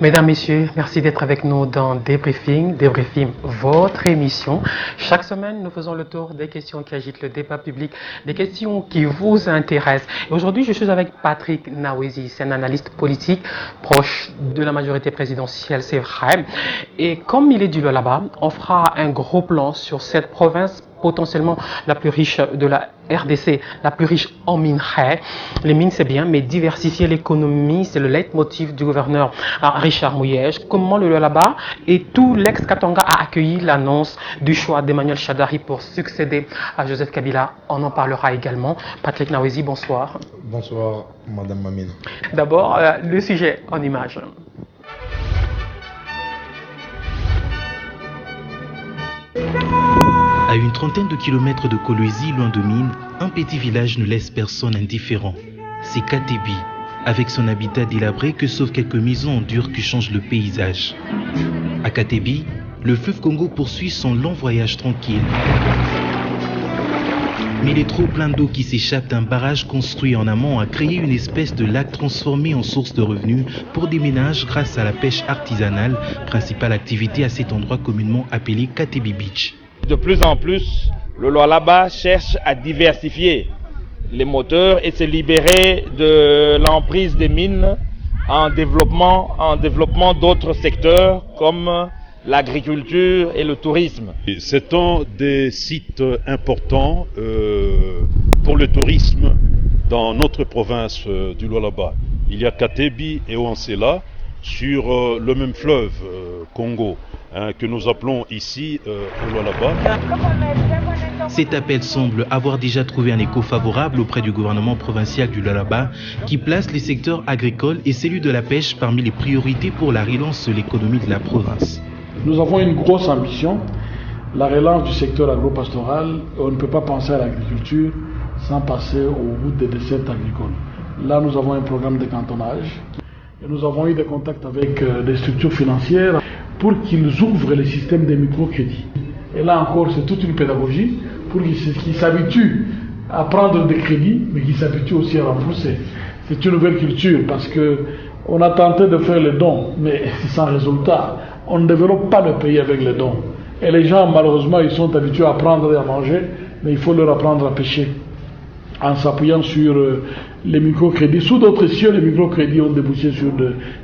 Mesdames, Messieurs, merci d'être avec nous dans Débriefing. Débriefing, votre émission. Chaque semaine, nous faisons le tour des questions qui agitent le débat public, des questions qui vous intéressent. Et aujourd'hui, je suis avec Patrick Nawezi, c'est un analyste politique proche de la majorité présidentielle, c'est vrai. Et comme il est du là-bas, on fera un gros plan sur cette province potentiellement la plus riche de la RDC, la plus riche en minerais. Les mines, c'est bien, mais diversifier l'économie, c'est le leitmotiv du gouverneur Richard Mouyej. Comment le là-bas et tout l'ex-Katanga a accueilli l'annonce du choix d'Emmanuel Shadari pour succéder à Joseph Kabila. On en parlera également. Patrick Nawezi, bonsoir. Bonsoir, Madame Mamine. D'abord, le sujet en images. À une trentaine de kilomètres de Kolwezi, loin de Mine, un petit village ne laisse personne indifférent. C'est Katebi, avec son habitat délabré que sauf quelques maisons en dur qui changent le paysage. À Katebi, le fleuve Congo poursuit son long voyage tranquille. Mais les trop pleins d'eau qui s'échappent d'un barrage construit en amont a créé une espèce de lac transformé en source de revenus pour des ménages grâce à la pêche artisanale, principale activité à cet endroit communément appelé Katebi Beach. De plus en plus, le Lualaba cherche à diversifier les moteurs et se libérer de l'emprise des mines en développement d'autres secteurs comme l'agriculture et le tourisme. C'est un des sites importants pour le tourisme dans notre province du Lualaba. Il y a Katebi et Ouansela sur le même fleuve Congo. Que nous appelons ici au Lualaba. Cet appel semble avoir déjà trouvé un écho favorable auprès du gouvernement provincial du Lualaba qui place les secteurs agricoles et celui de la pêche parmi les priorités pour la relance de l'économie de la province. Nous avons une grosse ambition, la relance du secteur agro-pastoral. On ne peut pas penser à l'agriculture sans passer au bout des dessertes agricoles. Là, nous avons un programme de cantonnage et nous avons eu des contacts avec des structures financières pour qu'ils ouvrent les systèmes de microcrédit. Et là encore, c'est toute une pédagogie pour qu'ils s'habituent à prendre des crédits, mais qu'ils s'habituent aussi à rembourser. C'est une nouvelle culture parce qu'on a tenté de faire les dons, mais c'est sans résultat. On ne développe pas le pays avec les dons. Et les gens, malheureusement, ils sont habitués à prendre et à manger, mais il faut leur apprendre à pêcher en s'appuyant sur les microcrédits. Sous d'autres cieux, les microcrédits ont débouché sur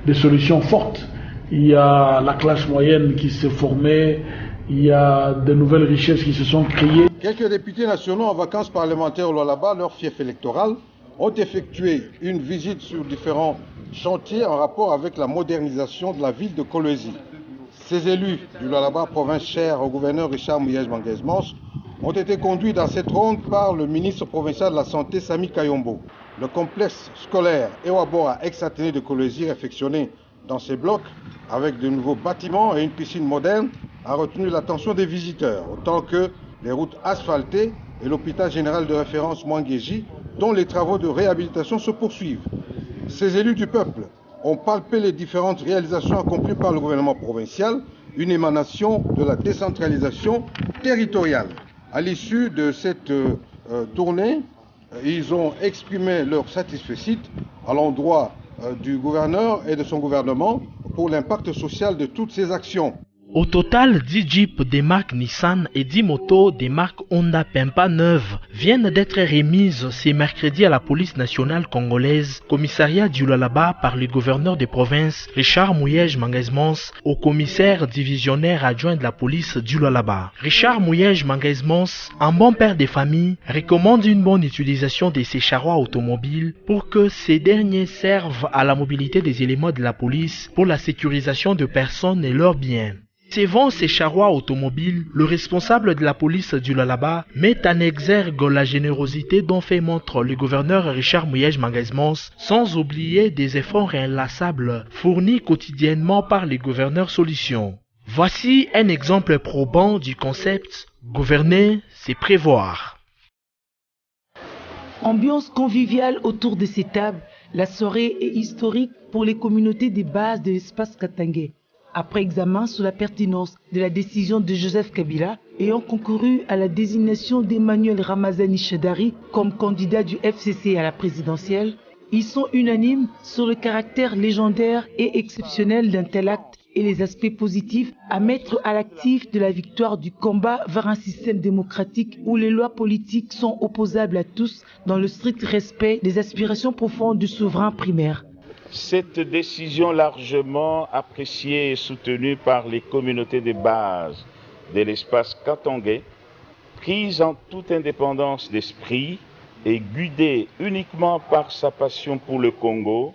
des solutions fortes. Il y a la classe moyenne qui s'est formée, il y a de nouvelles richesses qui se sont créées. Quelques députés nationaux en vacances parlementaires au Lualaba, leur fief électoral, ont effectué une visite sur différents chantiers en rapport avec la modernisation de la ville de Kolwezi. Ces élus du Lualaba, province chère au gouverneur Richard Mouyej Manguez-Mons, ont été conduits dans cette ronde par le ministre provincial de la Santé, Sami Kayombo. Le complexe scolaire Ewabora ex-Athénée de Kolwezi, réfectionné dans ces blocs, avec de nouveaux bâtiments et une piscine moderne, a retenu l'attention des visiteurs, autant que les routes asphaltées et l'hôpital général de référence Mwangeji, dont les travaux de réhabilitation se poursuivent. Ces élus du peuple ont palpé les différentes réalisations accomplies par le gouvernement provincial, une émanation de la décentralisation territoriale. À l'issue de cette tournée, ils ont exprimé leur satisfecit à l'endroit du gouverneur et de son gouvernement pour l'impact social de toutes ces actions. Au total, 10 jeeps des marques Nissan et 10 motos des marques Honda Pempa neuves viennent d'être remises ce mercredi à la police nationale congolaise, commissariat du Lualaba par le gouverneur de province Richard Mouyej Manguez-Mons au commissaire divisionnaire adjoint de la police du Lualaba. Richard Mouyej Manguez-Mons, un bon père de famille, recommande une bonne utilisation de ces charrois automobiles pour que ces derniers servent à la mobilité des éléments de la police pour la sécurisation de personnes et leurs biens. Suivant ces charrois automobiles, le responsable de la police du Lualaba met en exergue la générosité dont fait montre le gouverneur Richard Mouyej Manguez-Mons, sans oublier des efforts inlassables fournis quotidiennement par les gouverneurs solutions. Voici un exemple probant du concept « Gouverner, c'est prévoir ». Ambiance conviviale autour de ces tables, la soirée est historique pour les communautés de base de l'espace katangais. Après examen sur la pertinence de la décision de Joseph Kabila ayant concouru à la désignation d'Emmanuel Ramazani Shadari comme candidat du FCC à la présidentielle, Ils sont unanimes sur le caractère légendaire et exceptionnel d'un tel acte et les aspects positifs à mettre à l'actif de la victoire du combat vers un système démocratique où les lois politiques sont opposables à tous dans le strict respect des aspirations profondes du souverain primaire. Cette décision largement appréciée et soutenue par les communautés de base de l'espace katangais, prise en toute indépendance d'esprit et guidée uniquement par sa passion pour le Congo,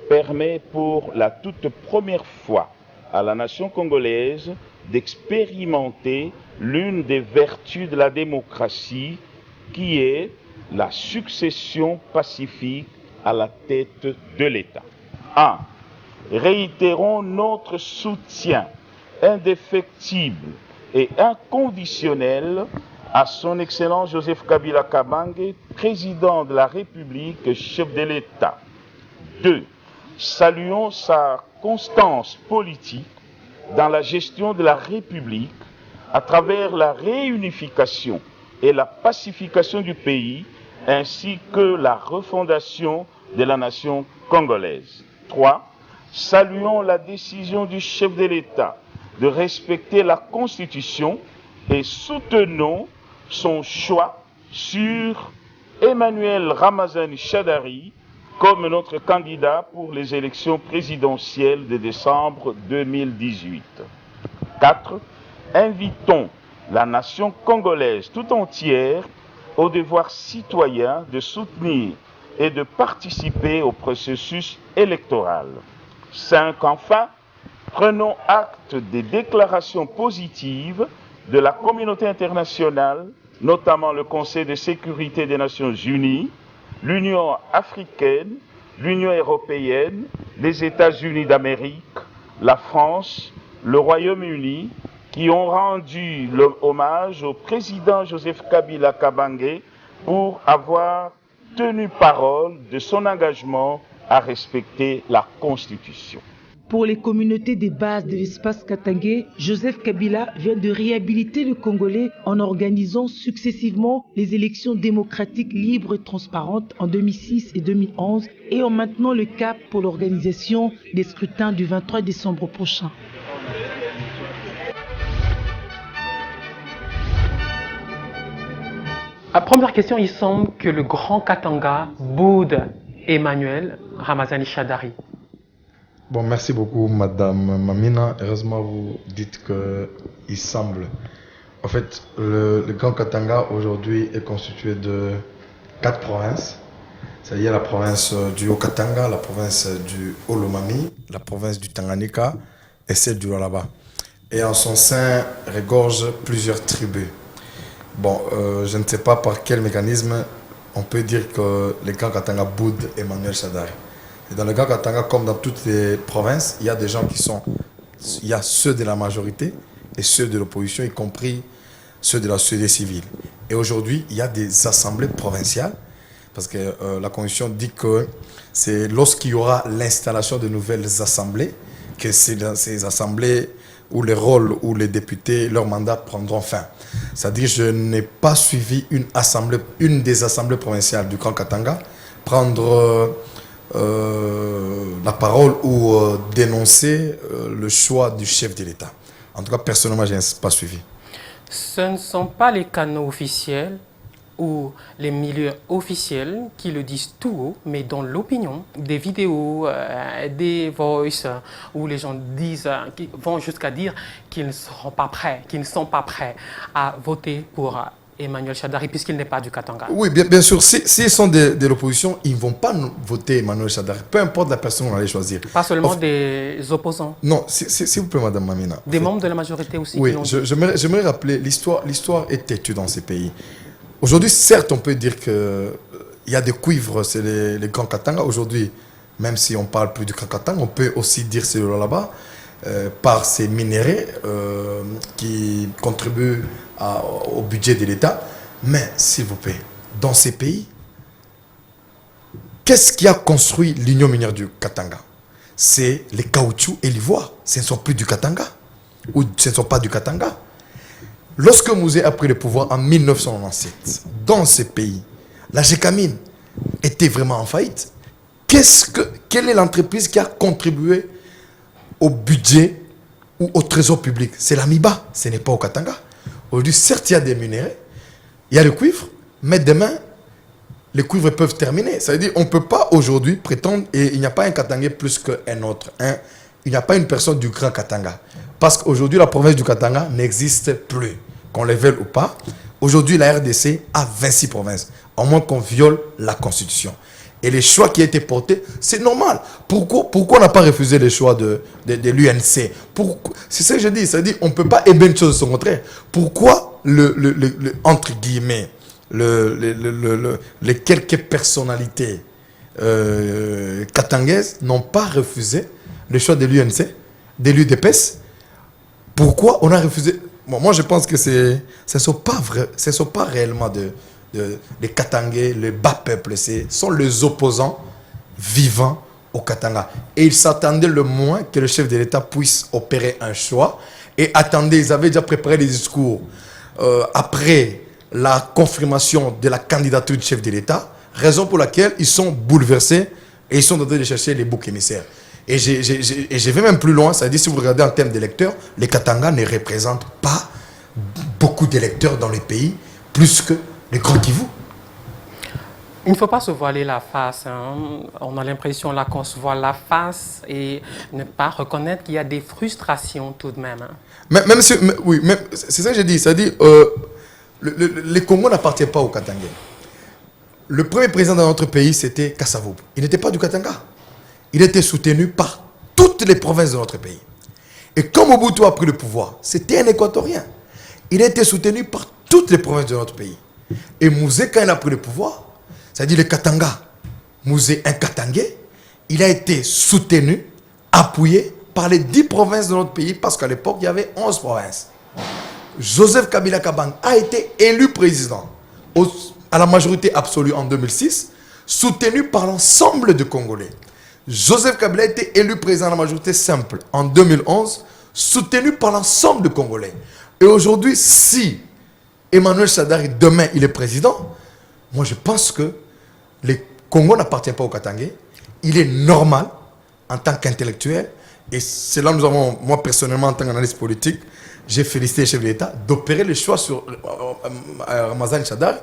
permet pour la toute première fois à la nation congolaise d'expérimenter l'une des vertus de la démocratie qui est la succession pacifique à la tête de l'État. 1. Réitérons notre soutien indéfectible et inconditionnel à son Excellence Joseph Kabila Kabange, président de la République, chef de l'État. 2. Saluons sa constance politique dans la gestion de la République à travers la réunification et la pacification du pays ainsi que la refondation de la nation congolaise. 3. Saluons la décision du chef de l'État de respecter la Constitution et soutenons son choix sur Emmanuel Ramazani Shadari comme notre candidat pour les élections présidentielles de décembre 2018. 4. Invitons la nation congolaise tout entière au devoir citoyen de soutenir et de participer au processus électoral. 5. Enfin, prenons acte des déclarations positives de la communauté internationale, notamment le Conseil de sécurité des Nations Unies, l'Union africaine, l'Union européenne, les États-Unis d'Amérique, la France, le Royaume-Uni, qui ont rendu hommage au président Joseph Kabila Kabange pour avoir tenu parole de son engagement à respecter la Constitution. Pour les communautés des bases de l'espace katangais, Joseph Kabila vient de réhabiliter le Congolais en organisant successivement les élections démocratiques libres et transparentes en 2006 et 2011 et en maintenant le cap pour l'organisation des scrutins du 23 décembre prochain. Première question, il semble que le grand Katanga boude Emmanuel Ramazani Shadari. Bon, merci beaucoup, Madame Mamina. Heureusement, vous dites qu'il semble. En fait, le Grand Katanga aujourd'hui est constitué de 4 provinces. C'est-à-dire la province du Haut-Katanga, la province du Haut-Lomami, la province du Tanganyika et celle du Lualaba. Et en son sein regorge plusieurs tribus. Bon, je ne sais pas par quel mécanisme on peut dire que le Grand Katanga boude Emmanuel Shadari. Et dans le Grand Katanga, comme dans toutes les provinces, il y a des gens qui sont... Il y a ceux de la majorité et ceux de l'opposition, y compris ceux de la société civile. Et aujourd'hui, il y a des assemblées provinciales, parce que la Constitution dit que c'est lorsqu'il y aura l'installation de nouvelles assemblées, que c'est dans ces assemblées où les rôles, où les députés, leurs mandats prendront fin. C'est-à-dire que je n'ai pas suivi une des assemblées provinciales du Grand Katanga prendre la parole ou dénoncer le choix du chef de l'État. En tout cas, personnellement, je n'ai pas suivi. Ce ne sont pas les canaux officiels ou les milieux officiels qui le disent tout haut, mais dans l'opinion, des vidéos, des voices, où les gens disent, qui vont jusqu'à dire qu'ils ne seront pas prêts, à voter pour Emmanuel Shadari, puisqu'il n'est pas du Katanga. Oui, bien sûr. S'ils sont de l'opposition, ils ne vont pas voter Emmanuel Shadari, peu importe la personne qu'on allait choisir. Pas seulement des opposants. Non, s'il vous plaît, Madame Mamina. Des membres de la majorité aussi. Oui, j'aimerais rappeler, l'histoire est têtue dans ces pays. Aujourd'hui, certes, on peut dire qu'il y a des cuivres, c'est les Grands Katanga. Aujourd'hui, même si on ne parle plus du Grand Katanga, on peut aussi dire c'est là-bas, par ces minéraux qui contribuent au budget de l'État. Mais, s'il vous plaît, dans ces pays, qu'est-ce qui a construit l'union minière du Katanga? C'est les caoutchoucs et l'ivoire. Ce ne sont plus du Katanga. Ou ce ne sont pas du Katanga. Lorsque Mouzé a pris le pouvoir en 1997, dans ces pays, la Gécamine était vraiment en faillite. quelle est l'entreprise qui a contribué au budget ou au trésor public? C'est l'Amiba, ce n'est pas au Katanga. Aujourd'hui, certes, il y a des minéraux, il y a le cuivre, mais demain, les cuivres peuvent terminer. Ça veut dire qu'on ne peut pas aujourd'hui prétendre, et il n'y a pas un Katangais plus qu'un autre. Il n'y a pas une personne du Grand Katanga. Parce qu'aujourd'hui, la province du Katanga n'existe plus. Qu'on le veuille ou pas, aujourd'hui, la RDC a 26 provinces, à moins qu'on viole la Constitution. Et les choix qui ont été portés, c'est normal. Pourquoi on n'a pas refusé les choix de l'UNC? C'est ça que je dis. C'est-à-dire qu'on ne peut pas aimer une chose de son contraire. Pourquoi, entre guillemets, les quelques personnalités katangaises n'ont pas refusé le choix de l'UNC, de l'UDPS? Pourquoi on a refusé? Bon, moi, je pense que ce ne sont pas réellement les Katangais, le bas peuple, ce sont les opposants vivants au Katanga. Et ils s'attendaient le moins que le chef de l'État puisse opérer un choix. Et attendaient, ils avaient déjà préparé les discours après la confirmation de la candidature du chef de l'État, raison pour laquelle ils sont bouleversés et ils sont en train de chercher les boucs émissaires. Et je vais même plus loin, c'est-à-dire si vous regardez en termes d'électeurs, les Katanga ne représentent pas beaucoup d'électeurs dans le pays, plus que les Grands Kivu. Il ne faut pas se voiler la face. Hein. On a l'impression là qu'on se voile la face et ne pas reconnaître qu'il y a des frustrations tout de même. Hein. C'est ça que j'ai dit. C'est-à-dire, les Congo n'appartiennent pas aux Katangais. Le premier président de notre pays, c'était Kassavoub. Il n'était pas du Katanga. Il était soutenu par toutes les provinces de notre pays. Et quand Mobutu a pris le pouvoir, c'était un Équatorien. Il a été soutenu par toutes les provinces de notre pays. Et Mouzé, quand il a pris le pouvoir, c'est-à-dire le Katanga, Mouzé, un Katangais, il a été soutenu, appuyé par les 10 provinces de notre pays, parce qu'à l'époque, il y avait 11 provinces. Joseph Kabila Kabang a été élu président à la majorité absolue en 2006, soutenu par l'ensemble des Congolais. Joseph Kabila a été élu président à la majorité simple en 2011, soutenu par l'ensemble des Congolais. Et aujourd'hui, si Emmanuel Shadari, demain, il est président, moi je pense que le Congo n'appartient pas au Katangais. Il est normal, en tant qu'intellectuel, et c'est là que nous avons, moi personnellement, en tant qu'analyste politique, j'ai félicité le chef de l'État d'opérer le choix sur Ramazan Shadari.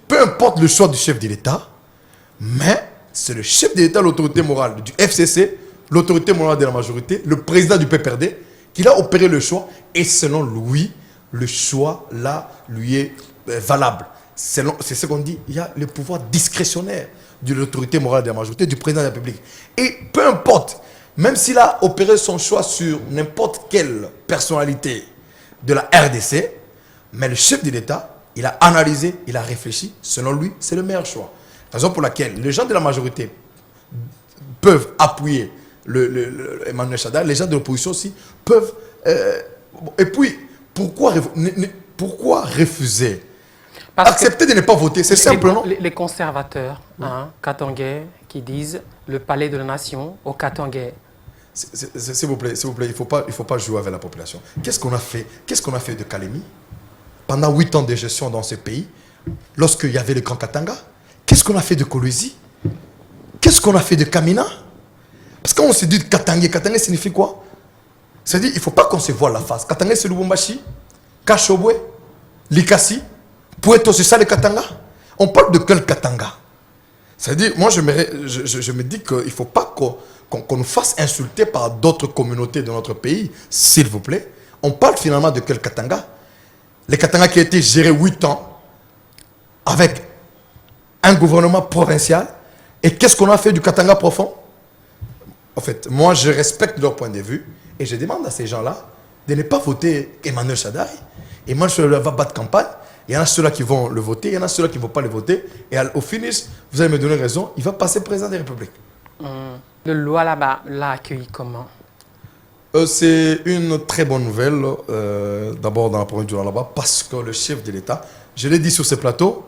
Peu importe le choix du chef de l'État, mais c'est le chef de l'État, l'autorité morale du FCC, l'autorité morale de la majorité, le président du PPRD, qui a opéré le choix, et selon lui, le choix là lui est valable. C'est ce qu'on dit, il y a le pouvoir discrétionnaire de l'autorité morale de la majorité, du président de la République. Et peu importe, même s'il a opéré son choix sur n'importe quelle personnalité de la RDC, mais le chef de l'État, il a analysé, il a réfléchi, selon lui, c'est le meilleur choix. Raison pour laquelle les gens de la majorité peuvent appuyer Emmanuel Shadari, les gens de l'opposition aussi peuvent... et puis, pourquoi refuser? Accepter de ne pas voter, c'est simple, non? Les conservateurs, katangais, qui disent le palais de la nation au Katangais. S'il vous plaît, il ne faut pas jouer avec la population. Qu'est-ce qu'on a fait de Kalemi pendant 8 ans de gestion dans ce pays, lorsqu'il y avait le Grand Katanga? Qu'est-ce qu'on a fait de Kolwezi? Qu'est-ce qu'on a fait de Kamina? Parce qu'on se dit Katangais, Katangais signifie quoi? C'est-à-dire, il ne faut pas qu'on se voile la face. Katangais, c'est Lubumbashi, Kashobwe, Likasi, Puerto, c'est ça le Katanga? On parle de quel Katanga? C'est-à-dire, moi, je me dis qu'il ne faut pas qu'on nous fasse insulter par d'autres communautés de notre pays, s'il vous plaît. On parle finalement de quel Katanga? Le Katanga qui a été géré 8 ans avec un gouvernement provincial. Et qu'est-ce qu'on a fait du Katanga profond? En fait, moi, je respecte leur point de vue et je demande à ces gens-là de ne pas voter Emmanuel Shadari. Emmanuel Shadari va battre campagne. Il y en a ceux-là qui vont le voter, il y en a ceux-là qui ne vont pas le voter. Et au finish, vous allez me donner raison, il va passer président de la République. Le Lualaba l'a accueilli comment? C'est une très bonne nouvelle, d'abord dans la province du Lualaba, parce que le chef de l'État, je l'ai dit sur ce plateau,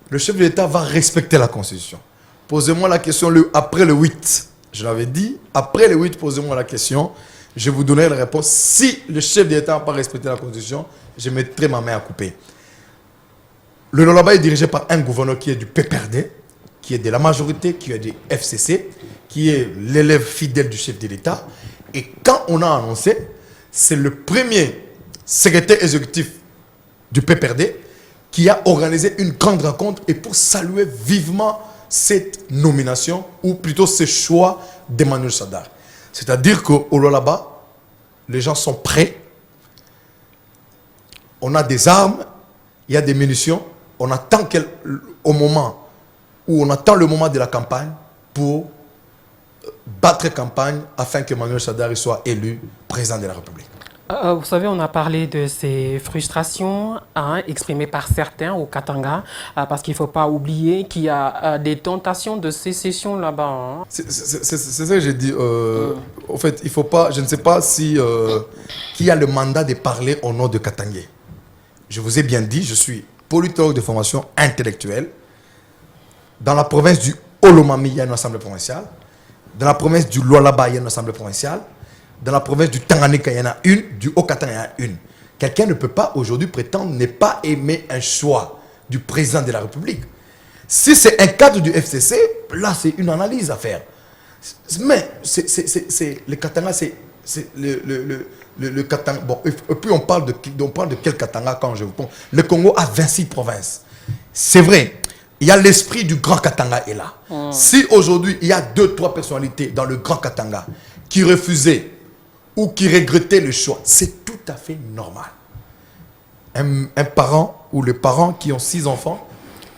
le chef de l'État va respecter la Constitution. Posez-moi la question après le 8. Je l'avais dit, après le 8, posez-moi la question. Je vous donnerai la réponse. Si le chef de l'État n'a pas respecté la Constitution, je mettrai ma main à couper. Le Lualaba est dirigé par un gouverneur qui est du PPRD, qui est de la majorité, qui est du FCC, qui est l'élève fidèle du chef de l'État. Et quand on a annoncé, c'est le premier secrétaire exécutif du PPRD qui a organisé une grande rencontre et pour saluer vivement cette nomination, ou plutôt ce choix d'Emmanuel Shadari. C'est-à-dire qu'au Lualaba, les gens sont prêts. On a des armes, il y a des munitions. On attend au moment où on attend le moment de la campagne pour battre campagne afin que Emmanuel Shadari soit élu président de la République. Vous savez, on a parlé de ces frustrations exprimées par certains au Katanga, parce qu'il ne faut pas oublier qu'il y a des tentations de sécession là-bas. C'est ça que j'ai dit. En fait, il faut pas, je ne sais pas si qui a le mandat de parler au nom de Katangais. Je vous ai bien dit, je suis politologue de formation intellectuelle. Dans la province du Olomami, il y a une assemblée provinciale. Dans la province du Lualaba, il y a une assemblée provinciale. Dans la province du Tanganyika, il y en a une. Du Haut-Katanga, il y en a une. Quelqu'un ne peut pas aujourd'hui prétendre ne pas aimer un choix du président de la République. Si c'est un cadre du FCC, là, c'est une analyse à faire. Mais le Katanga, c'est le Katanga. Bon, et puis on parle de quel Katanga quand je vous parle. Le Congo a 26 provinces. C'est vrai. Il y a l'esprit du Grand Katanga est là. Si aujourd'hui, il y a 2-3 personnalités dans le Grand Katanga qui refusaient ou qui regrettaient le choix, c'est tout à fait normal. Un parent ou les parents qui ont 6 enfants,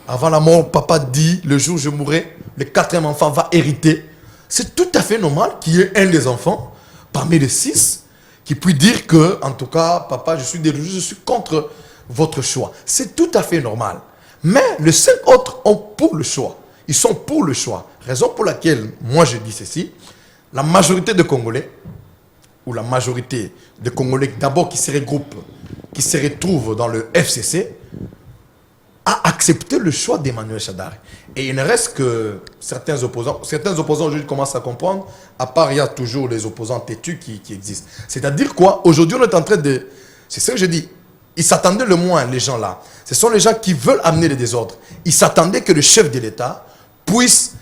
avant la mort, papa dit, le jour où je mourrai, le 4e enfant va hériter. C'est tout à fait normal qu'il y ait un des enfants, parmi les 6, qui puisse dire que, en tout cas, papa, je suis contre votre choix. C'est tout à fait normal. Mais les 5 autres ont pour le choix. Ils sont pour le choix. Raison pour laquelle, moi je dis ceci, la majorité des Congolais, ou la majorité des Congolais d'abord qui se regroupent, qui se retrouvent dans le FCC, a accepté le choix d'Emmanuel Shadari. Et il ne reste que certains opposants aujourd'hui commencent à comprendre, à part il y a toujours les opposants têtus qui existent. C'est-à-dire quoi? Aujourd'hui on est en train de... C'est ce que je dis. Ils s'attendaient le moins, les gens là. Ce sont les gens qui veulent amener le désordre. Ils s'attendaient que le chef de l'État puisse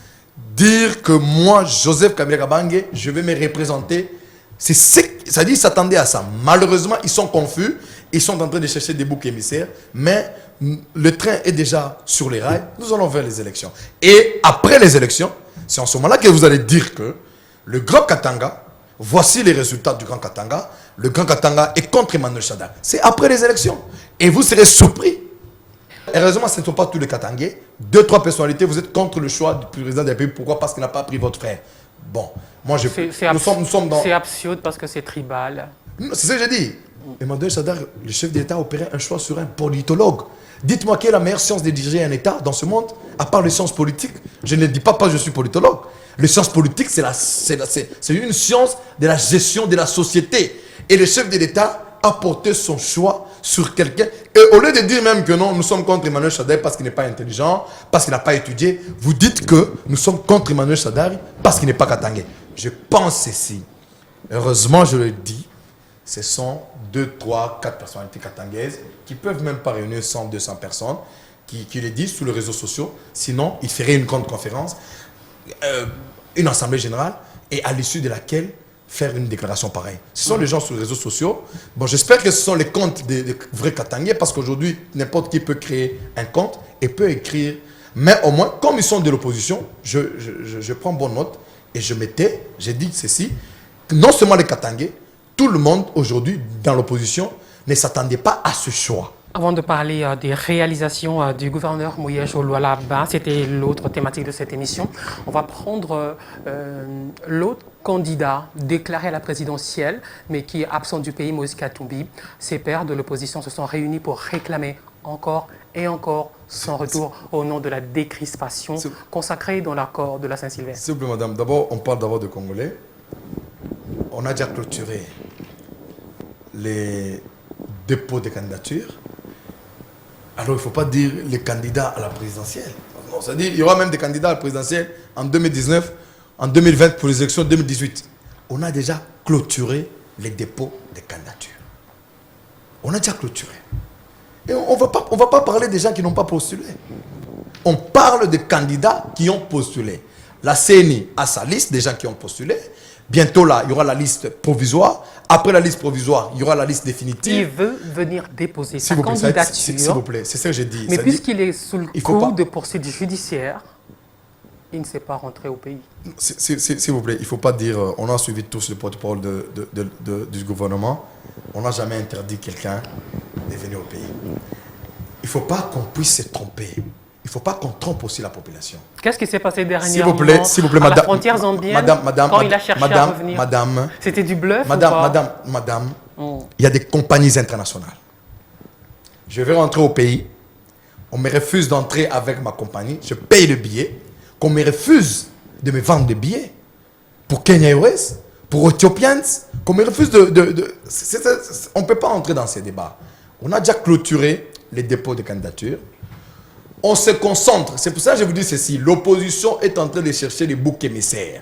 dire que moi, Joseph Kabila Kabange, je vais me représenter. C'est-à-dire qu'ils s'attendaient à ça. Malheureusement, ils sont confus. Ils sont en train de chercher des boucs émissaires. Mais le train est déjà sur les rails. Nous allons vers les élections. Et après les élections, c'est en ce moment-là que vous allez dire que le Grand Katanga, voici les résultats du Grand Katanga. Le Grand Katanga est contre Emmanuel Shadari. C'est après les élections. Et vous serez surpris. Heureusement, ce ne sont pas tous les Katangais. 2-3 personnalités, vous êtes contre le choix du président de la République. Pourquoi? Parce qu'il n'a pas pris votre frère. Bon, moi je... Nous sommes dans... C'est absurde parce que c'est tribal. C'est ce que j'ai dit. Emmanuel Shadari, le chef d'État, a opéré un choix sur un politologue. Dites-moi quelle est la meilleure science de diriger un État dans ce monde, à part les sciences politiques. Je ne dis pas que je suis politologue. Les sciences politiques, c'est une science de la gestion de la société. Et le chef de l'État a porté son choix sur quelqu'un. Et au lieu de dire même que non, nous sommes contre Emmanuel Shadari parce qu'il n'est pas intelligent, parce qu'il n'a pas étudié, vous dites que nous sommes contre Emmanuel Shadari parce qu'il n'est pas katangais. Je pense ceci. Heureusement, je le dis, ce sont 2, 3, 4 personnalités katangaises qui peuvent même pas réunir 100, 200 personnes qui le disent sur les réseaux sociaux. Sinon, ils feraient une grande conférence, une assemblée générale, et à l'issue de laquelle faire une déclaration pareille. Ce sont les gens sur les réseaux sociaux. Bon, j'espère que ce sont les comptes des vrais Katangais, parce qu'aujourd'hui, n'importe qui peut créer un compte et peut écrire. Mais au moins, comme ils sont de l'opposition, je prends bonne note et j'ai dit ceci, non seulement les Katangais, tout le monde aujourd'hui dans l'opposition ne s'attendait pas à ce choix. Avant de parler des réalisations du gouverneur Mouyej Lualaba, c'était l'autre thématique de cette émission, on va prendre l'autre candidat déclaré à la présidentielle, mais qui est absent du pays, Moïse Katumbi. Ses pairs de l'opposition se sont réunis pour réclamer encore et encore son retour au nom de la décrispation consacrée dans l'accord de la Saint-Sylvestre. S'il vous plaît, madame, d'abord, on parle d'abord de Congolais. On a déjà clôturé les dépôts de candidatures. Alors, il ne faut pas dire les candidats à la présidentielle. C'est-à-dire qu'il y aura même des candidats à la présidentielle en 2019, en 2020 pour les élections 2018. On a déjà clôturé les dépôts de candidatures. On a déjà clôturé. Et on ne va pas parler des gens qui n'ont pas postulé. On parle de candidats qui ont postulé. La CENI a sa liste des gens qui ont postulé. Bientôt là, il y aura la liste provisoire. Après la liste provisoire, il y aura la liste définitive. Il veut venir déposer sa S'il vous plaît, candidature. s'il vous plaît, c'est ça que j'ai dit. Mais Ça puisqu'il est sous le il faut coup pas- de poursuites judiciaires, il ne s'est pas rentré au pays. S'il vous plaît, il ne faut pas dire on a suivi tous le protocole du gouvernement. On n'a jamais interdit quelqu'un de venir au pays. Il ne faut pas qu'on puisse se tromper. Il ne faut pas qu'on trompe aussi la population. Qu'est-ce qui s'est passé dernièrement S'il vous plaît, à la madame, frontière zambienne madame, quand il a cherché à revenir? madame, C'était du bluff madame, ou pas? madame, il y a des compagnies internationales. Je vais rentrer au pays, on me refuse d'entrer avec ma compagnie, je paye le billet, qu'on me refuse de me vendre des billets pour Kenya Airways, pour Ethiopians, qu'on me refuse on ne peut pas entrer dans ces débats. On a déjà clôturé les dépôts de candidatures. On se concentre. C'est pour ça que je vous dis ceci. L'opposition est en train de chercher les boucs émissaires.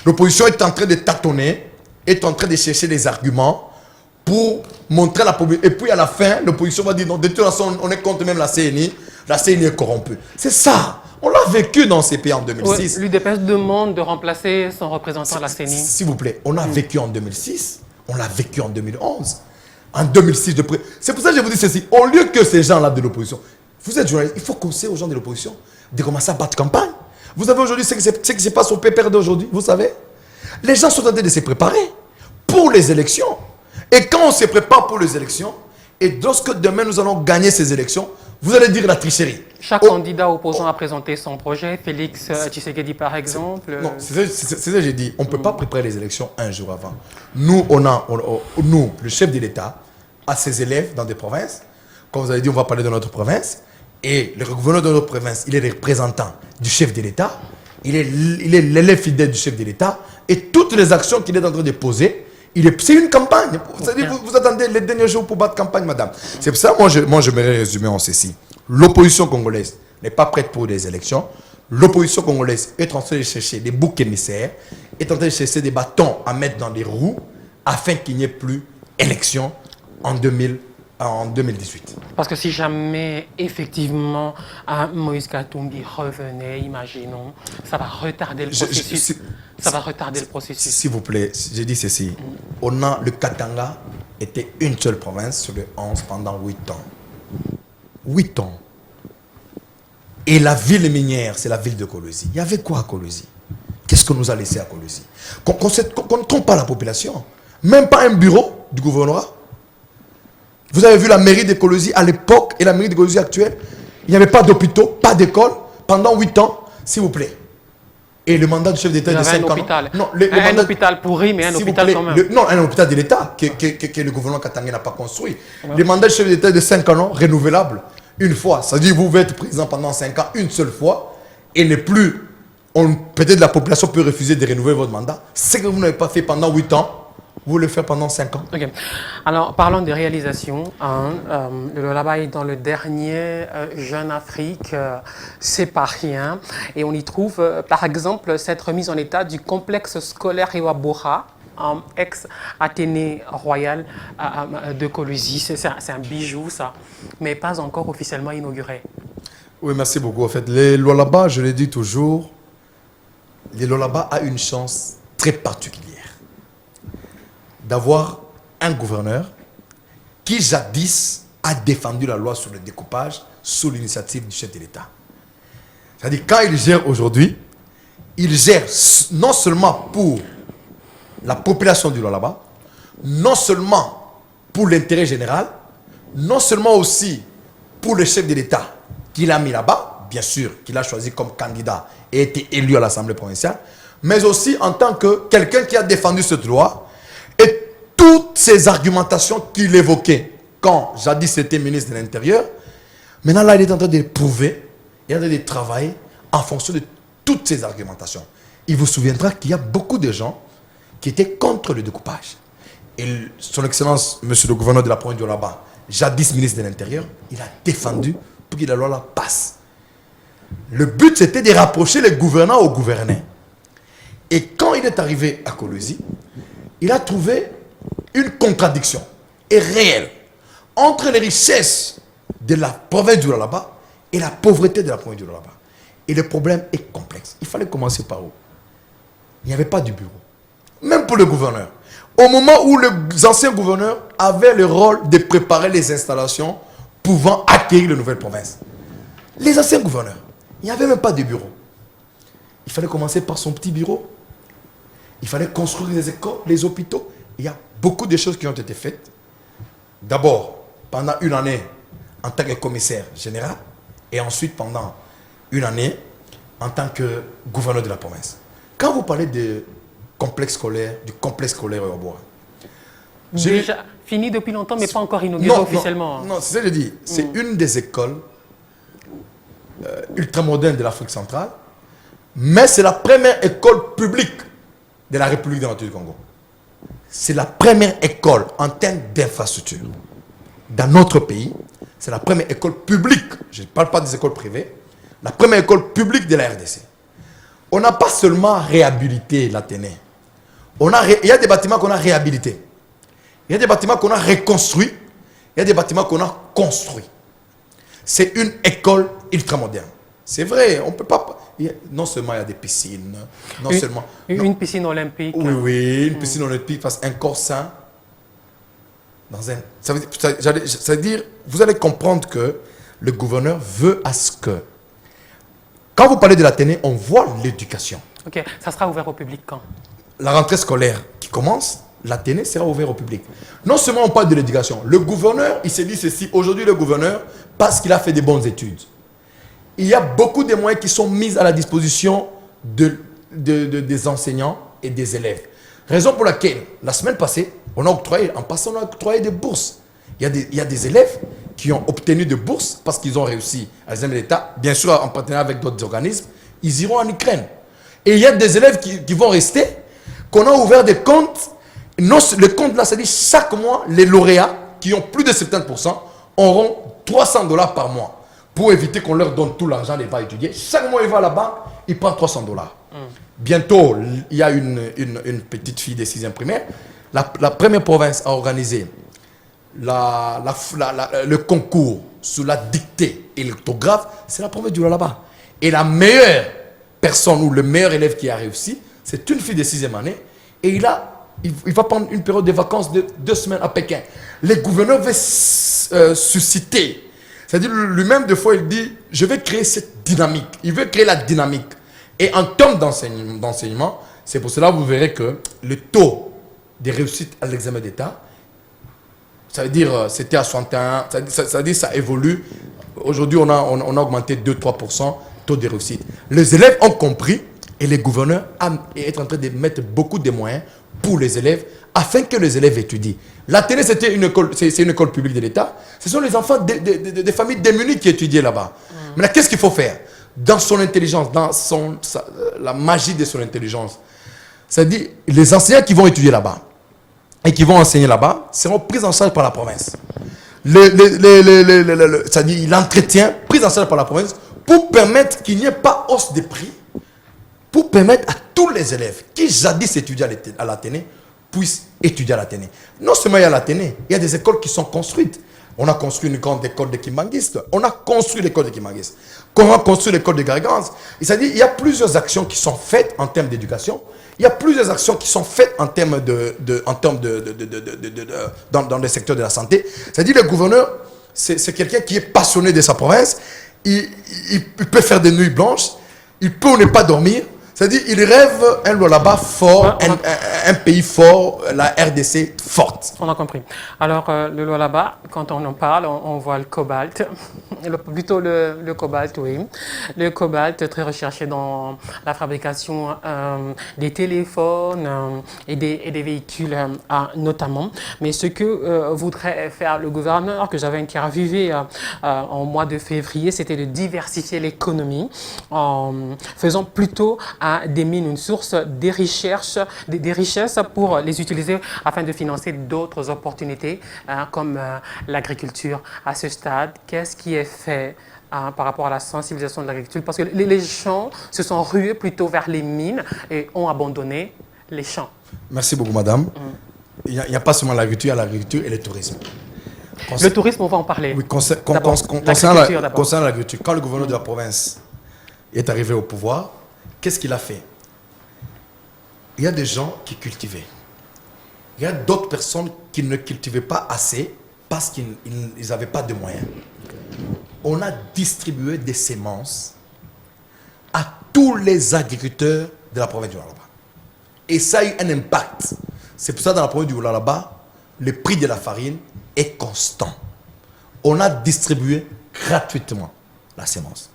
L'opposition est en train de tâtonner, est en train de chercher des arguments pour montrer la population. Et puis à la fin, l'opposition va dire non, de toute façon, on est contre même la CNI. La CNI est corrompue. C'est ça. On l'a vécu dans ces pays en 2006. L'UDPS demande de remplacer son représentant à la CENI. S'il vous plaît, on a vécu en 2006. On l'a vécu en 2011. En 2006, c'est pour ça que je vous dis ceci. Au lieu que ces gens-là de l'opposition, vous êtes journaliste, il faut conseiller aux gens de l'opposition de commencer à battre campagne. Vous avez aujourd'hui ce qui se passe au PPR d'aujourd'hui, vous savez. Les gens sont en train de se préparer pour les élections. Et quand on se prépare pour les élections, et lorsque demain nous allons gagner ces élections, vous allez dire la tricherie. Chaque candidat opposant a présenté son projet. Félix Tshisekedi, par exemple. Non, c'est ça que j'ai dit. On ne peut pas préparer les élections un jour avant. Nous, nous, le chef de l'État, a ses élèves dans des provinces. Comme vous avez dit, on va parler de notre province. Et le gouverneur de notre province, il est le représentant du chef de l'État. Il est l'élève fidèle du chef de l'État. Et toutes les actions qu'il est en train de poser, c'est une campagne. Vous attendez les derniers jours pour battre campagne, madame. C'est pour ça, moi, je me résumer en ceci. L'opposition congolaise n'est pas prête pour des élections. L'opposition congolaise est en train de chercher des boucs émissaires, est en train de chercher des bâtons à mettre dans les roues afin qu'il n'y ait plus élection en 2018. Parce que si jamais, effectivement, Moïse Katumbi revenait, imaginons, ça va retarder le processus. Ça va retarder le processus. S'il vous plaît, je dis ceci. Le Katanga était une seule province sur les 11 pendant 8 ans. 8 ans. Et la ville minière, c'est la ville de Kolwezi. Il y avait quoi à Kolwezi? Qu'est-ce qu'on nous a laissé à Kolwezi? Qu'on ne trompe pas la population. Même pas un bureau du gouvernorat. Vous avez vu la mairie de Kolwezi à l'époque et la mairie de Kolwezi actuelle. Il n'y avait pas d'hôpitaux, pas d'école pendant 8 ans, s'il vous plaît. Et le mandat du chef d'État est de 5 ans. Non, un hôpital pourri, mais un hôpital quand même. Non, un hôpital de l'État que le gouvernement katangais n'a pas construit. Ouais. Le mandat du chef d'État est de 5 ans, renouvelable une fois. C'est-à-dire que vous pouvez être président pendant 5 ans une seule fois et ne plus. Peut-être la population peut refuser de renouveler votre mandat. Ce que vous n'avez pas fait pendant 8 ans, vous le faites pendant 5 ans. Okay. Alors, parlons de réalisation. Le Lualaba est dans le dernier Jeune Afrique, c'est pas rien. Et on y trouve, par exemple, cette remise en état du complexe scolaire Iwabora, ex-Athénée Royal de Kolwezi. C'est un bijou, ça, mais pas encore officiellement inauguré. Oui, merci beaucoup. En fait, les Lualaba, je l'ai dit toujours, les Lualaba a une chance très particulière d'avoir un gouverneur qui jadis a défendu la loi sur le découpage sous l'initiative du chef de l'État. C'est-à-dire quand il gère aujourd'hui, il gère non seulement pour la population du Lualaba, non seulement pour l'intérêt général, non seulement aussi pour le chef de l'État qu'il a mis là-bas, bien sûr, qu'il a choisi comme candidat et été élu à l'Assemblée provinciale, mais aussi en tant que quelqu'un qui a défendu cette loi. Et toutes ces argumentations qu'il évoquait quand jadis c'était ministre de l'Intérieur, maintenant là il est en train de prouver, il est en train de travailler en fonction de toutes ces argumentations. Il vous souviendra qu'il y a beaucoup de gens qui étaient contre le découpage. Et son Excellence, monsieur le gouverneur de la province du Lualaba, jadis ministre de l'Intérieur, il a défendu pour que la loi là passe. Le but c'était de rapprocher les gouvernants aux gouvernés. Et quand il est arrivé à Kolwezi, il a trouvé une contradiction, et réelle, entre les richesses de la province du Lualaba et la pauvreté de la province du Lualaba. Et le problème est complexe. Il fallait commencer par où? Il n'y avait pas de bureau. Même pour le gouverneur. Au moment où les anciens gouverneurs avaient le rôle de préparer les installations pouvant accueillir les nouvelles provinces. Les anciens gouverneurs, il n'y avait même pas de bureau. Il fallait commencer par son petit bureau. Il fallait construire les écoles, les hôpitaux. Il y a beaucoup de choses qui ont été faites. D'abord, pendant une année, en tant que commissaire général, et ensuite pendant une année, en tant que gouverneur de la province. Quand vous parlez du complexe scolaire au bois, déjà fini depuis longtemps, mais pas encore inauguré officiellement. Non, c'est ça que je dis. C'est une des écoles ultramodernes de l'Afrique centrale, mais c'est la première école publique de la République démocratique du Congo. C'est la première école en termes d'infrastructure. Dans notre pays, c'est la première école publique, je ne parle pas des écoles privées, la première école publique de la RDC. On n'a pas seulement réhabilité l'Athénée. Il y a des bâtiments qu'on a réhabilités. Il y a des bâtiments qu'on a reconstruits. Il y a des bâtiments qu'on a construits. C'est une école ultramoderne. C'est vrai, on ne peut pas... Non seulement il y a des piscines, une piscine olympique. Oui, une piscine olympique, parce qu'un corps sain, ça veut dire, vous allez comprendre que le gouverneur veut à ce que, quand vous parlez de l'Athénée, on voit l'éducation. Ok, ça sera ouvert au public quand? La rentrée scolaire qui commence, l'Athénée sera ouvert au public. Non seulement on parle de l'éducation, le gouverneur, il s'est dit ceci, aujourd'hui le gouverneur, parce qu'il a fait des bonnes études, il y a beaucoup de moyens qui sont mis à la disposition des enseignants et des élèves. Raison pour laquelle, la semaine passée, on a octroyé des bourses. Il y a des élèves qui ont obtenu des bourses parce qu'ils ont réussi à l'examen d'État, bien sûr en partenariat avec d'autres organismes, ils iront en Ukraine. Et il y a des élèves qui vont rester, qu'on a ouvert des comptes. Non, le compte là, c'est-à-dire chaque mois, les lauréats qui ont plus de 70% auront $300 par mois pour éviter qu'on leur donne tout l'argent, ils vont étudier. Chaque mois, ils vont là-bas, ils prennent $300. Bientôt, il y a une petite fille de 6e primaire. La première province à organiser le concours sous la dictée et l'orthographe, c'est la province du Lualaba. Et la meilleure personne ou le meilleur élève qui a réussi, c'est une fille de 6e année. Et il va prendre une période de vacances de 2 semaines à Pékin. Le gouverneur veut susciter. C'est-à-dire lui-même, des fois, il dit, je vais créer cette dynamique. Il veut créer la dynamique. Et en termes d'enseignement, c'est pour cela que vous verrez que le taux de réussite à l'examen d'État, ça veut dire, c'était à 61, ça veut dire ça évolue. Aujourd'hui, on a augmenté 2-3% taux de réussite. Les élèves ont compris et les gouverneurs est en train de mettre beaucoup de moyens pour les élèves afin que les élèves étudient. L'Athénée, c'est une école publique de l'État. Ce sont les enfants des familles démunies qui étudiaient là-bas. Maintenant, qu'est-ce qu'il faut faire? Dans son intelligence, la magie de son intelligence, c'est-à-dire les enseignants qui vont étudier là-bas et qui vont enseigner là-bas seront pris en charge par la province. C'est-à-dire l'entretien pris en charge par la province pour permettre qu'il n'y ait pas hausse des prix, pour permettre à tous les élèves qui jadis étudiaient à l'Athénée puissent étudier à l'Athénée. Non seulement il y a l'Athénée, il y a des écoles qui sont construites. On a construit une grande école de Kimbanguistes. On a construit l'école de Kimbanguistes. On a construit l'école de Gargans. C'est-à-dire il y a plusieurs actions qui sont faites en termes d'éducation. Il y a plusieurs actions qui sont faites en termes dans le secteur de la santé. C'est-à-dire le gouverneur, c'est quelqu'un qui est passionné de sa province. Il peut faire des nuits blanches. Il peut ne pas dormir. C'est-à-dire il rêve un Lualaba fort, un pays fort, la RDC forte. On a compris. Alors le Lualaba, quand on en parle, on voit le cobalt, plutôt le cobalt, oui. Le cobalt très recherché dans la fabrication des téléphones et des véhicules notamment. Mais ce que voudrait faire le gouverneur, que j'avais interviewé en mois de février, c'était de diversifier l'économie en faisant plutôt des mines, une source des richesses pour les utiliser afin de financer d'autres opportunités comme l'agriculture. À ce stade, qu'est-ce qui est fait par rapport à la sensibilisation de l'agriculture? Parce que les gens se sont rués plutôt vers les mines et ont abandonné les champs. Merci beaucoup, madame. Il n'y a pas seulement l'agriculture, il y a l'agriculture et le tourisme. Le tourisme, on va en parler. Oui, concernant l'agriculture, quand le gouverneur de la province est arrivé au pouvoir, qu'est-ce qu'il a fait? Il y a des gens qui cultivaient. Il y a d'autres personnes qui ne cultivaient pas assez parce qu'ils n'avaient pas de moyens. On a distribué des semences à tous les agriculteurs de la province du Lualaba. Et ça a eu un impact. C'est pour ça que dans la province du Lualaba, le prix de la farine est constant. On a distribué gratuitement la semence.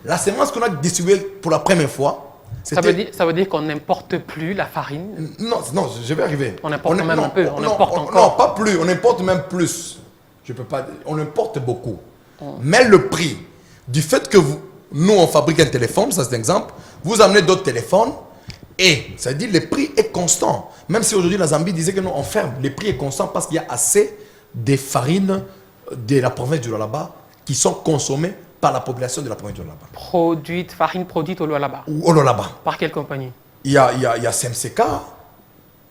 La semence qu'on a distribuée pour la première fois, ça veut dire qu'on n'importe plus la farine? Non, je vais arriver. On importe même un peu, on importe encore. Non, pas plus, on importe même plus. Je peux pas, on importe beaucoup. Mais le prix, du fait que nous on fabrique un téléphone, ça c'est un exemple, vous amenez d'autres téléphones, et ça veut dire le prix est constant. Même si aujourd'hui la Zambie disait que nous on ferme, le prix est constant parce qu'il y a assez de farines de la province du Lualaba qui sont consommées par la population de la province du Lualaba. Farine produite au Lualaba. Ou au Lualaba. Par quelle compagnie? Il y a SMCK.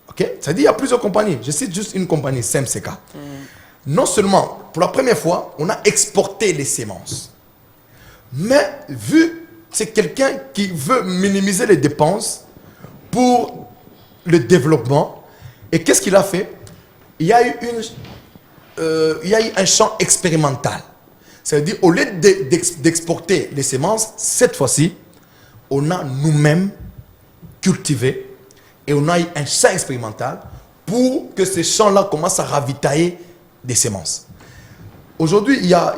Ok, ça dit il y a plusieurs compagnies. Je cite juste une compagnie, SMCK. Non seulement, pour la première fois, on a exporté les semences. Mais vu que c'est quelqu'un qui veut minimiser les dépenses pour le développement, et qu'est-ce qu'il a fait? Il y a eu un champ expérimental. C'est-à-dire, au lieu d'exporter les semences, cette fois-ci, on a nous-mêmes cultivé et on a eu un champ expérimental pour que ces champs-là commencent à ravitailler des semences. Aujourd'hui, il y a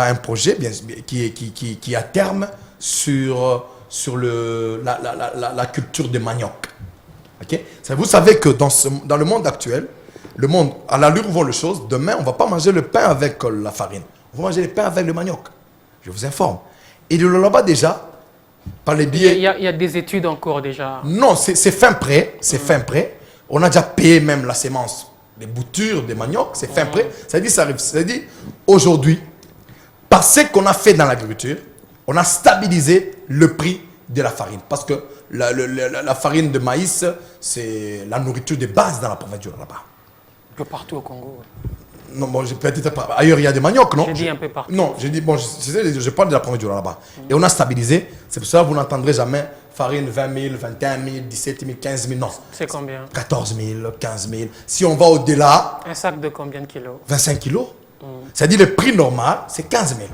un projet qui est à terme sur la culture de manioc. Okay? Vous savez que dans le monde actuel, le monde, à l'allure où vont les choses, demain, on ne va pas manger le pain avec la farine. On va manger le pain avec le manioc. Je vous informe. Et le Lualaba déjà, par les biais... Il y a des études en cours déjà. Non, c'est fin prêt. C'est fin prêt. On a déjà payé même la sémence, les boutures de manioc, c'est fin prêt. Ça dit, ça arrive. Ça dit, aujourd'hui, par ce qu'on a fait dans l'agriculture, on a stabilisé le prix de la farine. Parce que la farine de maïs, c'est la nourriture de base dans la province du Lualaba. Un peu partout au Congo. Non, bon, ailleurs il y a des maniocs, non? J'ai dit un peu partout. Non, j'ai dit, bon, je parle de la province du Lualaba. Et on a stabilisé. C'est pour ça que vous n'entendrez jamais farine 20 000, 21 000, 17 000, 15 000. Non. C'est combien? 14 000, 15 000. Si on va au-delà. Un sac de combien de kilos? 25 kilos. C'est-à-dire le prix normal, c'est 15 000.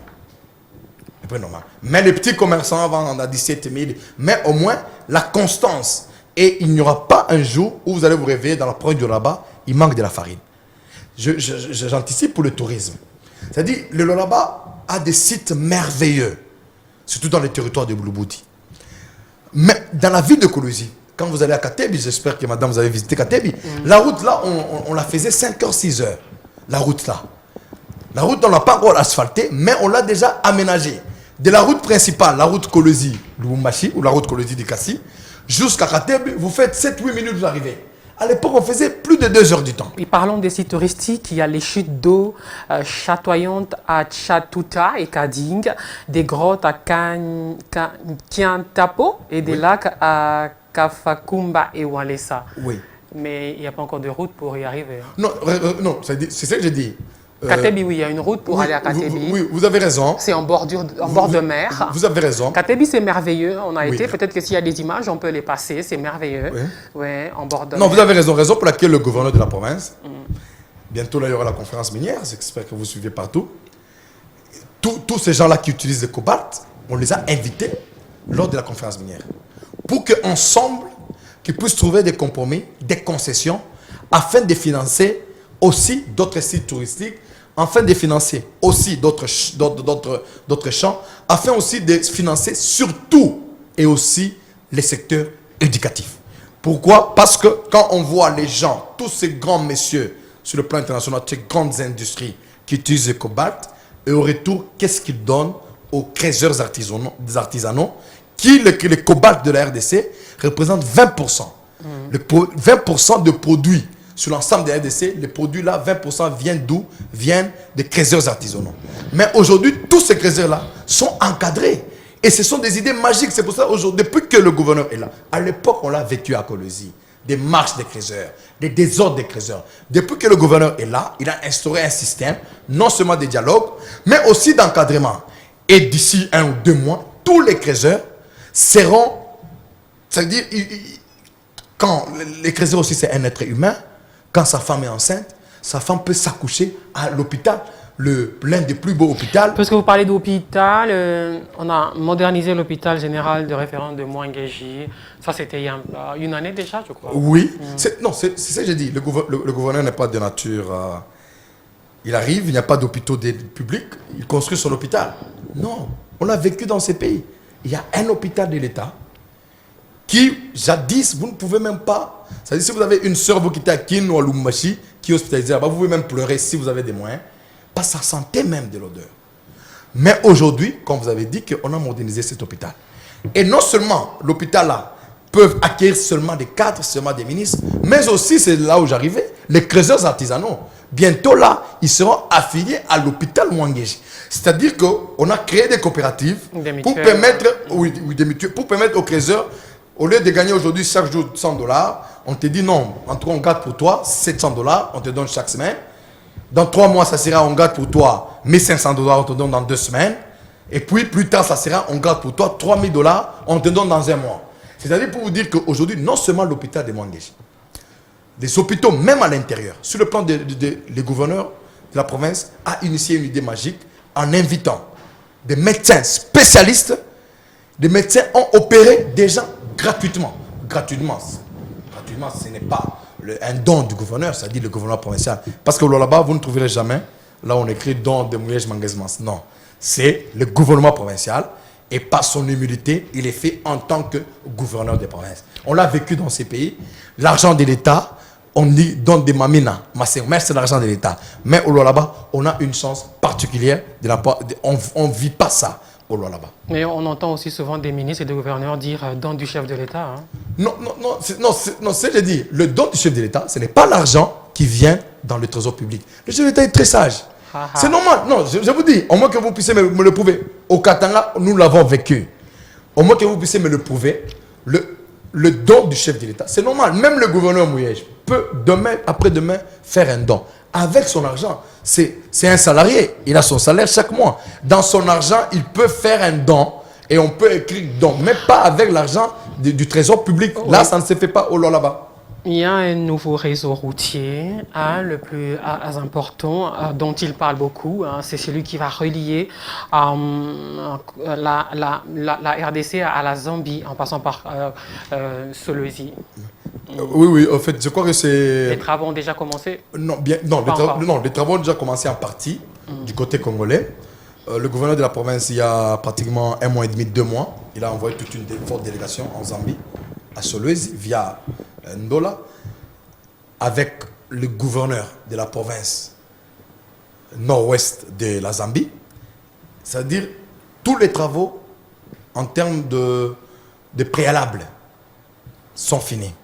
Le prix normal. Mais les petits commerçants vendent à 17 000. Mais au moins, la constance. Et il n'y aura pas un jour où vous allez vous réveiller dans la province du Lualaba, il manque de la farine. J'anticipe pour le tourisme. C'est-à-dire, le Lualaba a des sites merveilleux, surtout dans les territoires de Boulouboudi. Mais dans la ville de Kolwezi, quand vous allez à Katebi, j'espère que madame vous avez visité Katebi, la route là, on la faisait 5h, 6h. La route là. La route, on ne l'a pas encore asphaltée, mais on l'a déjà aménagée. De la route principale, la route Kolwezi-Lubumbashi, ou la route Kolwezi-Dikassi, jusqu'à Katebi, vous faites 7-8 minutes d'arrivée. À l'époque, on faisait plus de 2 heures du temps. Et parlons des sites touristiques. Il y a les chutes d'eau chatoyantes à Chatuta et Kading, des grottes à Kiantapo et des lacs à Kafakumba et Walesa. Oui. Mais il n'y a pas encore de route pour y arriver. Non, c'est ce que j'ai dit. Katebi, oui, il y a une route pour aller à Katebi. Oui, vous avez raison. C'est en bord de mer. Vous avez raison. Katebi, c'est merveilleux. On a été. Peut-être que s'il y a des images, on peut les passer. C'est merveilleux. Oui, en bord de mer. Non, vous avez raison. Raison pour laquelle le gouverneur de la province, bientôt là, il y aura la conférence minière. J'espère que vous suivez partout. Tous ces gens-là qui utilisent le cobalt, on les a invités lors de la conférence minière. Pour qu'ensemble, qu'ils puissent trouver des compromis, des concessions, afin de financer aussi d'autres sites touristiques, afin de financer aussi d'autres champs, afin aussi de financer surtout et aussi les secteurs éducatifs. Pourquoi? Parce que quand on voit les gens, tous ces grands messieurs sur le plan international, ces grandes industries qui utilisent le cobalt, et au retour, qu'est-ce qu'ils donnent aux créateurs artisanaux qui, le cobalt de la RDC, représente 20%. 20% de produits sur l'ensemble des RDC, les produits là, 20% viennent d'où? Viennent des créateurs artisanaux. Mais aujourd'hui, tous ces créateurs là sont encadrés. Et ce sont des idées magiques. C'est pour ça aujourd'hui, depuis que le gouverneur est là, à l'époque, on l'a vécu à Kolwezi. des marches des créateurs, des désordres des créateurs. Depuis que le gouverneur est là, il a instauré un système, non seulement de dialogue, mais aussi d'encadrement. Et d'ici 1 ou 2 mois, tous les créateurs seront, c'est-à-dire, quand les créateurs aussi c'est un être humain, quand sa femme est enceinte, sa femme peut s'accoucher à l'hôpital, l'un des plus beaux hôpitaux. Parce que vous parlez d'hôpital, on a modernisé l'hôpital général de référence de Mwangeji. Ça, c'était il y a une année déjà, je crois. Oui. Non, c'est ce que j'ai dit. Le gouverneur n'est pas de nature... il arrive, il n'y a pas d'hôpitaux publics, il construit son hôpital. Non, on a vécu dans ces pays. Il y a un hôpital de l'État qui, jadis, vous ne pouvez même pas... C'est-à-dire, si vous avez une soeur, vous quittez à Kin ou à Lumbashi, qui est hospitalisée là-bas, vous pouvez même pleurer si vous avez des moyens. Parce que ça sentait même de l'odeur. Mais aujourd'hui, comme vous avez dit, on a modernisé cet hôpital. Et non seulement l'hôpital là peuvent acquérir seulement des cadres, seulement des ministres, mais aussi, c'est là où j'arrivais, les creuseurs artisanaux. Bientôt là, ils seront affiliés à l'hôpital Mwangeji. C'est-à-dire qu'on a créé des coopératives pour permettre, pour permettre aux creuseurs, au lieu de gagner aujourd'hui chaque jour $100, on te dit non, en tout cas on garde pour toi $700, on te donne chaque semaine. Dans 3 mois, ça sera on garde pour toi $1 500, on te donne dans 2 semaines. Et puis plus tard, ça sera on garde pour toi $3 000, on te donne dans 1 mois. C'est-à-dire pour vous dire qu'aujourd'hui, non seulement l'hôpital de Mwangeji, des hôpitaux même à l'intérieur, sur le plan des gouverneurs de la province, a initié une idée magique en invitant des médecins spécialistes. Des médecins ont opéré des gens gratuitement. Gratuitement, ce n'est pas un don du gouverneur, c'est-à-dire le gouverneur provincial. Parce que là-bas, vous ne trouverez jamais, là on écrit don de Mouyej Manguesmans. Non, c'est le gouvernement provincial et par son humilité, il est fait en tant que gouverneur des provinces. On l'a vécu dans ces pays. L'argent de l'État, on dit donne des mamina, mais c'est l'argent de l'État. Mais au là-bas, on a une chance particulière, on ne vit pas ça. Là-bas. Mais on entend aussi souvent des ministres et des gouverneurs dire don du chef de l'État. Hein. Non, c'est ce que je dis. Le don du chef de l'État, ce n'est pas l'argent qui vient dans le trésor public. Le chef de l'État est très sage. C'est normal. Non, je vous dis, au moins que vous puissiez me le prouver. Au Katanga, nous l'avons vécu. Au moins que vous puissiez me le prouver, le don du chef de l'État, c'est normal. Même le gouverneur Mouyej peut demain, après-demain, faire un don. Avec son argent. C'est un salarié, il a son salaire chaque mois. Dans son argent, il peut faire un don et on peut écrire don, mais pas avec l'argent du trésor public. Oui. Là, ça ne se fait pas au là-bas. Il y a un nouveau réseau routier, le plus important, dont il parle beaucoup. C'est celui qui va relier la RDC à la Zambie, en passant par Solwezi. Oui, en fait, je crois que c'est... Les travaux ont déjà commencé? Non, les travaux ont déjà commencé en partie du côté congolais. Le gouverneur de la province, il y a pratiquement 1 mois et demi, 2 mois, il a envoyé toute une forte délégation en Zambie, à Solwezi, via Ndola, avec le gouverneur de la province nord-ouest de la Zambie. C'est-à-dire, tous les travaux en termes de préalables sont finis.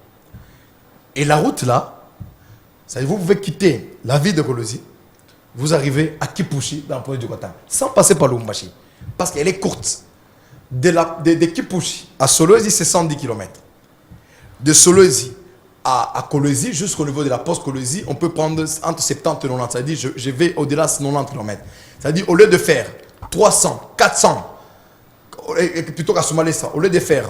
Et la route là, c'est-à-dire vous pouvez quitter la ville de Kolwezi, vous arrivez à Kipushi, dans le projet du Katanga, sans passer par Lumbashi, parce qu'elle est courte. De Kipushi à Solwezi, c'est 110 km. De Solwezi à Kolwezi, jusqu'au niveau de la poste Kolwezi, on peut prendre entre 70 et 90. C'est-à-dire, je vais au-delà de 90 km. C'est-à-dire, au lieu de faire 300, 400, plutôt Kasoumalessa, au lieu de faire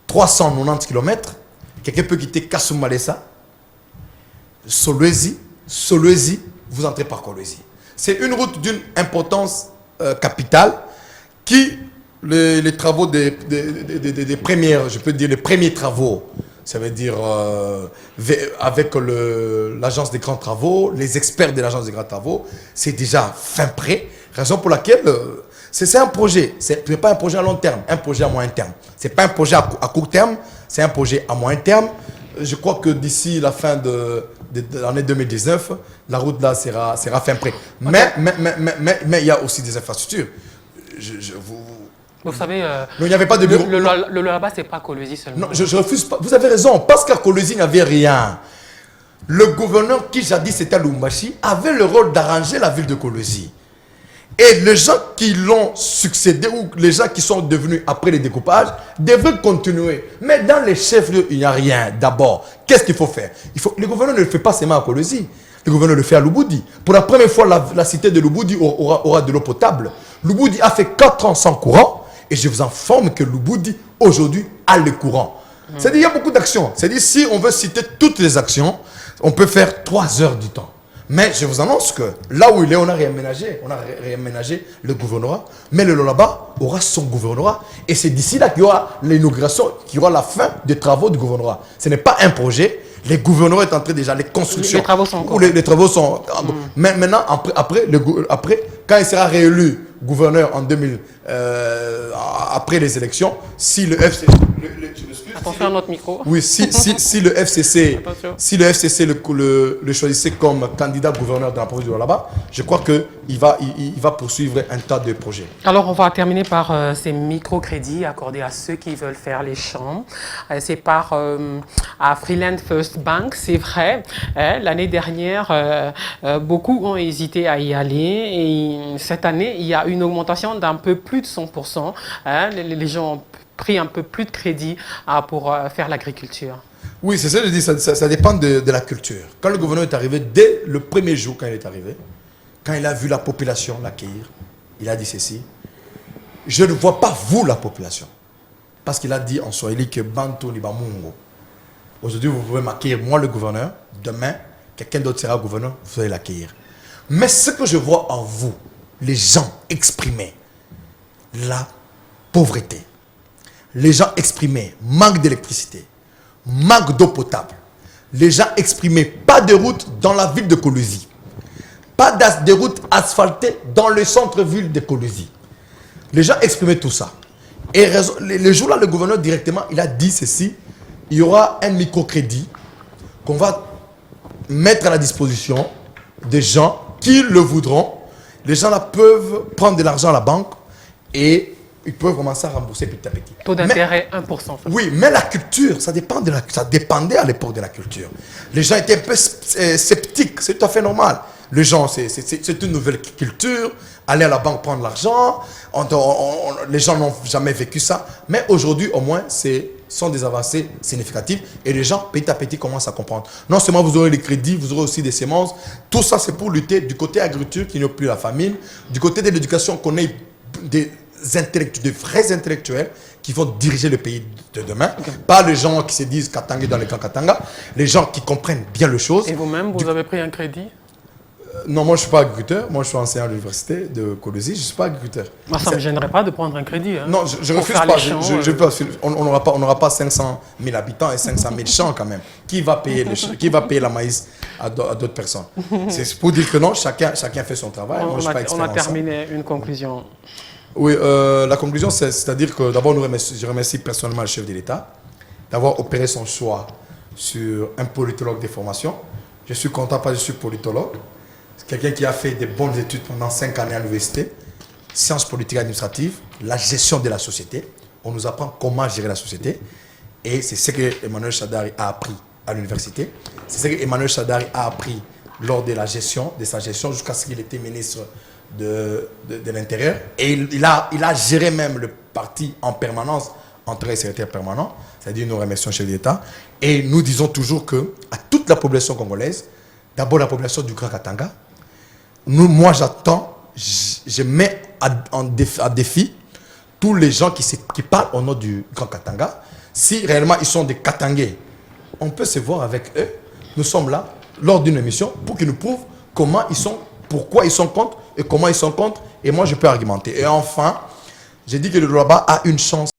390 km, quelqu'un peut quitter Kasoumalessa, Solwezi, vous entrez par Kolwezi. C'est une route d'une importance capitale qui, les travaux des premières, je peux dire les premiers travaux, ça veut dire avec l'agence des grands travaux, les experts de l'agence des grands travaux, c'est déjà fin prêt. Raison pour laquelle c'est un projet, ce n'est pas un projet à long terme, un projet à moyen terme. Ce n'est pas un projet à court terme, c'est un projet à moyen terme. Je crois que d'ici la fin de l'année 2019, la route là sera fin prêt. Okay. Mais il y a aussi des infrastructures. Vous savez, il n'y avait pas de bureau. Le là-bas, ce n'est pas Kolwezi seulement. Non, je refuse pas. Vous avez raison, parce qu'à Kolwezi, il n'y avait rien. Le gouverneur qui jadis c'était Lumbashi avait le rôle d'arranger la ville de Kolwezi. Et les gens qui l'ont succédé ou les gens qui sont devenus après les découpages devraient continuer. Mais dans les chefs-lieux, il n'y a rien. D'abord, qu'est-ce qu'il faut faire? Le gouverneur ne le fait pas seulement à Kolwezi. Le gouverneur le fait à Lubudi. Pour la première fois, la cité de Lubudi aura de l'eau potable. Lubudi a fait 4 ans sans courant. Et je vous informe que Lubudi, aujourd'hui, a le courant. C'est-à-dire qu'il y a beaucoup d'actions. C'est-à-dire si on veut citer toutes les actions, on peut faire 3 heures du temps. Mais je vous annonce que là où il est, on a réaménagé le gouvernorat. Mais le Lualaba aura son gouvernorat. Et c'est d'ici là qu'il y aura l'inauguration, qu'il y aura la fin des travaux du gouvernorat. Ce n'est pas un projet. Les gouvernorats sont en train déjà, les constructions. Les travaux sont en cours. Les travaux sont. Mais maintenant, après, quand il sera réélu gouverneur en 2000, après les élections, si le FCC. Attention à notre micro. Oui, si le FCC, si le FCC le choisissait comme candidat gouverneur de la province de Lualaba, je crois qu'il va poursuivre un tas de projets. Alors, on va terminer par ces microcrédits accordés à ceux qui veulent faire les champs. C'est par à Freeland First Bank, c'est vrai. L'année dernière, beaucoup ont hésité à y aller. Et cette année, il y a une augmentation d'un peu plus de 100%. Les gens ont pris un peu plus de crédit pour faire l'agriculture. Oui, c'est ça que je dis, ça dépend de la culture. Quand le gouverneur est arrivé, dès le premier jour quand il est arrivé, quand il a vu la population l'accueillir, il a dit ceci: je ne vois pas vous la population. Parce qu'il a dit en swahili que Bantu ni Bamungo. Aujourd'hui, vous pouvez m'accueillir, moi le gouverneur. Demain, quelqu'un d'autre sera gouverneur, vous allez l'accueillir. Mais ce que je vois en vous, les gens exprimer la pauvreté, les gens exprimer manque d'électricité, manque d'eau potable, les gens exprimer pas de route dans la ville de Kolwezi, pas de route asphaltée dans le centre-ville de Kolwezi. Les gens exprimaient tout ça. Et le jour-là, le gouverneur directement, il a dit ceci: il y aura un microcrédit qu'on va mettre à la disposition des gens qui le voudront. Les gens là peuvent prendre de l'argent à la banque et ils peuvent commencer à rembourser petit à petit. Taux d'intérêt 1%. Oui, mais la culture, ça dépendait à l'époque de la culture. Les gens étaient un peu sceptiques, c'est tout à fait normal. Les gens, c'est une nouvelle culture. Aller à la banque prendre l'argent, les gens n'ont jamais vécu ça. Mais aujourd'hui, au moins, sont des avancées significatives et les gens, petit à petit, commencent à comprendre. Non seulement vous aurez les crédits, vous aurez aussi des semences. Tout ça, c'est pour lutter du côté agriculture, qu'il n'y ait plus la famine, du côté de l'éducation, qu'on ait des vrais intellectuels qui vont diriger le pays de demain. Pas les gens qui se disent Katanga dans les camps Katanga, les gens qui comprennent bien les choses. Et vous-même, vous avez pris un crédit? Non, moi je ne suis pas agriculteur, moi je suis enseignant à l'université de Kolwezi, je ne suis pas agriculteur. Moi, ça ne me gênerait pas de prendre un crédit. Hein, non, je ne refuse pas. On n'aura pas 500 000 habitants et 500 000 champs quand même. Qui va payer la maïs à d'autres personnes? C'est pour dire que non, chacun fait son travail. On a terminé une conclusion. Oui, la conclusion, c'est-à-dire que d'abord, je remercie personnellement le chef de l'État d'avoir opéré son choix sur un politologue de formation. Je suis content parce que je suis politologue. C'est quelqu'un qui a fait des bonnes études pendant 5 années à l'université, sciences politiques et administratives, la gestion de la société. On nous apprend comment gérer la société. Et c'est ce que Emmanuel Shadari a appris à l'université. C'est ce que Emmanuel Shadari a appris lors de sa gestion, jusqu'à ce qu'il était ministre de l'Intérieur. Et il a géré même le parti en permanence, en tant que secrétaire permanent. C'est-à-dire, nous remercions le chef d'État. Et nous disons toujours que à toute la population congolaise, d'abord la population du Grand Katanga, moi j'attends, je mets à défi tous les gens qui parlent au nom du Grand Katanga. Si réellement ils sont des Katangais, on peut se voir avec eux. Nous sommes là lors d'une émission pour qu'ils nous prouvent comment ils sont, pourquoi ils sont contre et comment ils sont contre. Et moi je peux argumenter. Et enfin, j'ai dit que le Lualaba a une chance.